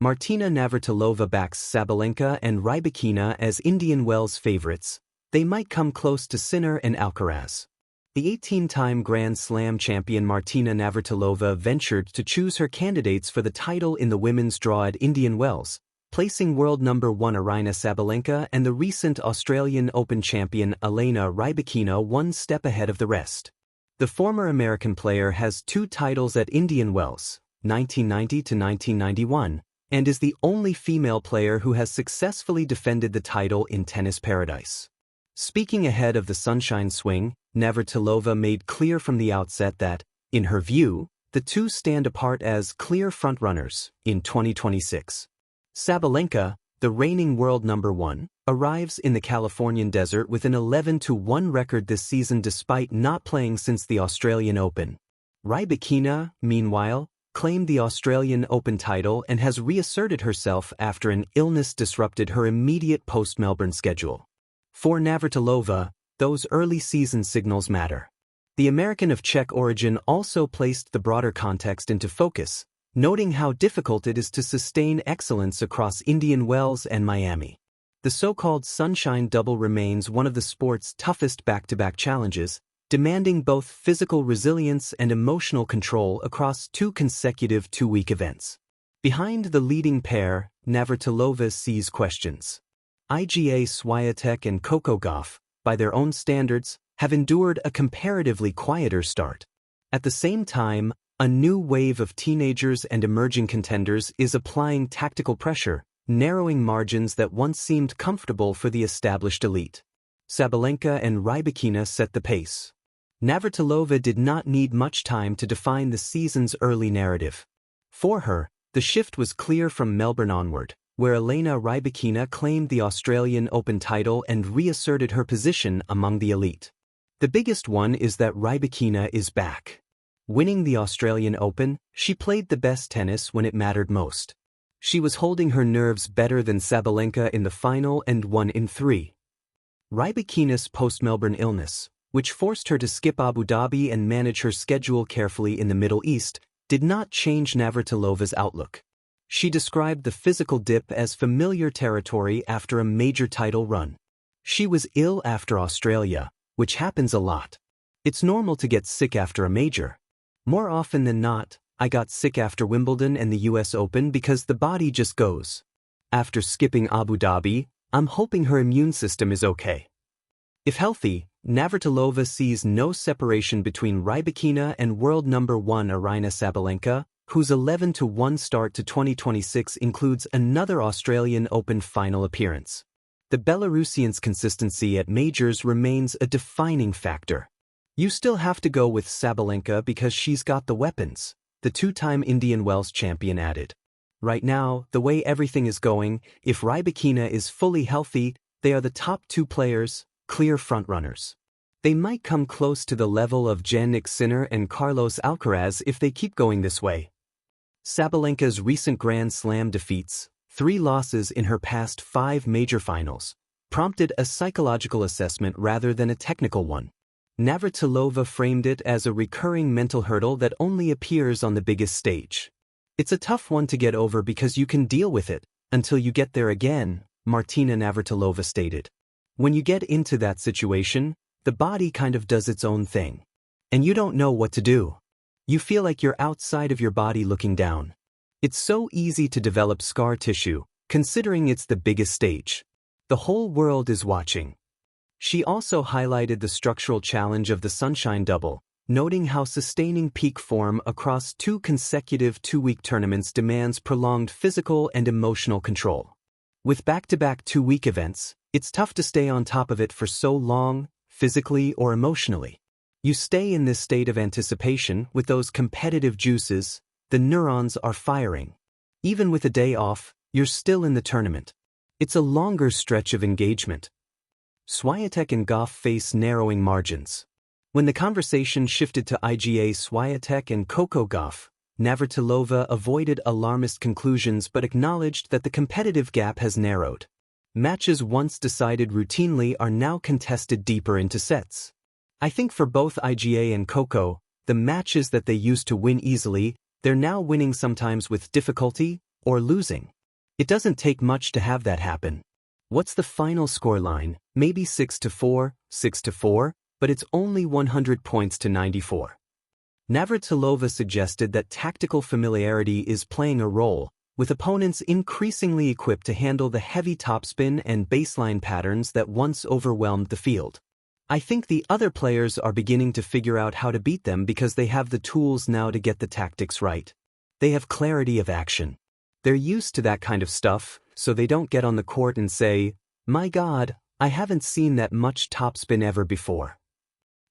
Martina Navratilova backs Sabalenka and Rybakina as Indian Wells favorites. They might come close to Sinner and Alcaraz. The 18-time Grand Slam champion Martina Navratilova ventured to choose her candidates for the title in the women's draw at Indian Wells, placing world number 1 Aryna Sabalenka and the recent Australian Open champion Elena Rybakina one step ahead of the rest. The former American player has 2 titles at Indian Wells, 1990 to 1991, and is the only female player who has successfully defended the title in tennis paradise. Speaking ahead of the Sunshine Swing, Navratilova made clear from the outset that, in her view, the two stand apart as clear frontrunners in 2026. Sabalenka, the reigning world number 1, arrives in the Californian desert with an 11-1 record this season despite not playing since the Australian Open. Rybakina, meanwhile, claimed the Australian Open title and has reasserted herself after an illness disrupted her immediate post-Melbourne schedule. For Navratilova, those early season signals matter. The American of Czech origin also placed the broader context into focus, noting how difficult it is to sustain excellence across Indian Wells and Miami. The so-called Sunshine Double remains one of the sport's toughest back-to-back challenges, demanding both physical resilience and emotional control across 2 consecutive 2-week events. Behind the leading pair, Navratilova sees questions. Iga Swiatek and Coco Gauff, by their own standards, have endured a comparatively quieter start. At the same time, a new wave of teenagers and emerging contenders is applying tactical pressure, narrowing margins that once seemed comfortable for the established elite. Sabalenka and Rybakina set the pace. Navratilova did not need much time to define the season's early narrative. For her, the shift was clear from Melbourne onward, where Elena Rybakina claimed the Australian Open title and reasserted her position among the elite. The biggest one is that Rybakina is back. Winning the Australian Open, she played the best tennis when it mattered most. She was holding her nerves better than Sabalenka in the final and won in 3. Rybakina's post-Melbourne illness, which forced her to skip Abu Dhabi and manage her schedule carefully in the Middle East, did not change Navratilova's outlook. She described the physical dip as familiar territory after a major title run. She was ill after Australia, which happens a lot. It's normal to get sick after a major. More often than not, I got sick after Wimbledon and the US Open because the body just goes. After skipping Abu Dhabi, I'm hoping her immune system is okay. If healthy, Navratilova sees no separation between Rybakina and world number 1 Aryna Sabalenka, whose 11-1 start to 2026 includes another Australian Open final appearance. The Belarusian's consistency at majors remains a defining factor. You still have to go with Sabalenka because she's got the weapons, the 2-time Indian Wells champion added. Right now, the way everything is going, if Rybakina is fully healthy, they are the top 2 players, clear frontrunners. They might come close to the level of Jannik Sinner and Carlos Alcaraz if they keep going this way. Sabalenka's recent Grand Slam defeats, 3 losses in her past 5 major finals, prompted a psychological assessment rather than a technical one. Navratilova framed it as a recurring mental hurdle that only appears on the biggest stage. It's a tough one to get over because you can deal with it until you get there again, Martina Navratilova stated. When you get into that situation, the body kind of does its own thing. And you don't know what to do. You feel like you're outside of your body looking down. It's so easy to develop scar tissue, considering it's the biggest stage. The whole world is watching. She also highlighted the structural challenge of the Sunshine Double, noting how sustaining peak form across 2 consecutive 2-week tournaments demands prolonged physical and emotional control. With back-to-back 2-week events, it's tough to stay on top of it for so long, physically or emotionally. You stay in this state of anticipation with those competitive juices, the neurons are firing. Even with a day off, you're still in the tournament. It's a longer stretch of engagement. Swiatek and Gauff face narrowing margins. When the conversation shifted to Iga Swiatek and Coco Gauff, Navratilova avoided alarmist conclusions but acknowledged that the competitive gap has narrowed. Matches once decided routinely are now contested deeper into sets. I think for both Iga and Coco, the matches that they used to win easily, they're now winning sometimes with difficulty, or losing. It doesn't take much to have that happen. What's the final scoreline? Maybe 6-4, 6-4, but it's only 100 points to 94. Navratilova suggested that tactical familiarity is playing a role, with opponents increasingly equipped to handle the heavy topspin and baseline patterns that once overwhelmed the field. I think the other players are beginning to figure out how to beat them because they have the tools now to get the tactics right. They have clarity of action. They're used to that kind of stuff, so they don't get on the court and say, "My God, I haven't seen that much topspin ever before."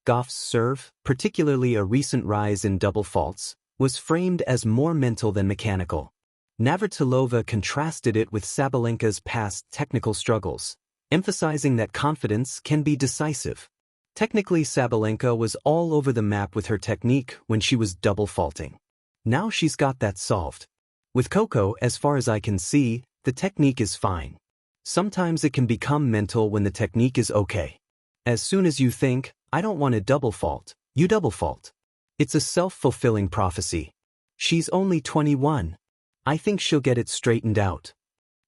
Goff's serve, particularly a recent rise in double faults, was framed as more mental than mechanical. Navratilova contrasted it with Sabalenka's past technical struggles, emphasizing that confidence can be decisive. Technically, Sabalenka was all over the map with her technique when she was double faulting. Now she's got that solved. With Coco, as far as I can see, the technique is fine. Sometimes it can become mental when the technique is okay. As soon as you think, "I don't want to double fault," you double fault. It's a self-fulfilling prophecy. She's only 21. I think she'll get it straightened out.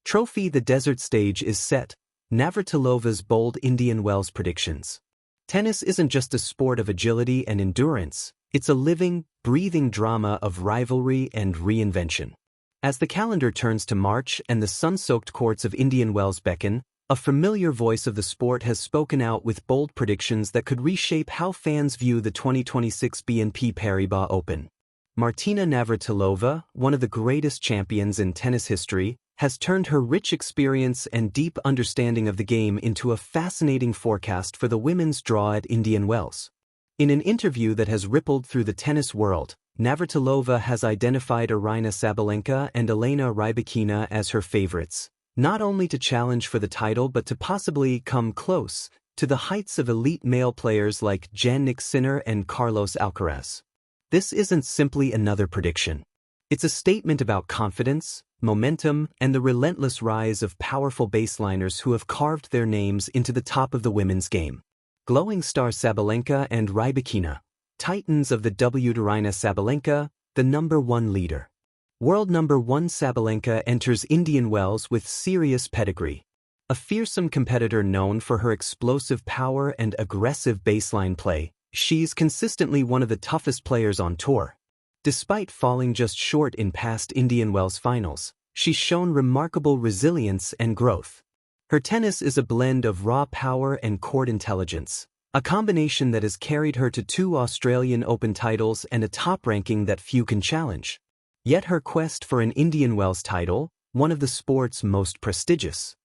Trophy. The desert stage is set. Navratilova's bold Indian Wells predictions. Tennis isn't just a sport of agility and endurance, it's a living, breathing drama of rivalry and reinvention. As the calendar turns to March and the sun-soaked courts of Indian Wells beckon, a familiar voice of the sport has spoken out with bold predictions that could reshape how fans view the 2026 BNP Paribas Open. Martina Navratilova, one of the greatest champions in tennis history, has turned her rich experience and deep understanding of the game into a fascinating forecast for the women's draw at Indian Wells. In an interview that has rippled through the tennis world, Navratilova has identified Aryna Sabalenka and Elena Rybakina as her favorites, not only to challenge for the title but to possibly come close to the heights of elite male players like Jannik Sinner and Carlos Alcaraz. This isn't simply another prediction. It's a statement about confidence, momentum, and the relentless rise of powerful baseliners who have carved their names into the top of the women's game. Glowing star Sabalenka and Rybakina, titans of the W. Aryna Sabalenka, the #1 leader. World #1 Sabalenka enters Indian Wells with serious pedigree. A fearsome competitor known for her explosive power and aggressive baseline play, she's consistently one of the toughest players on tour. Despite falling just short in past Indian Wells finals, she's shown remarkable resilience and growth. Her tennis is a blend of raw power and court intelligence, a combination that has carried her to 2 Australian Open titles and a top ranking that few can challenge. Yet her quest for an Indian Wells title, one of the sport's most prestigious,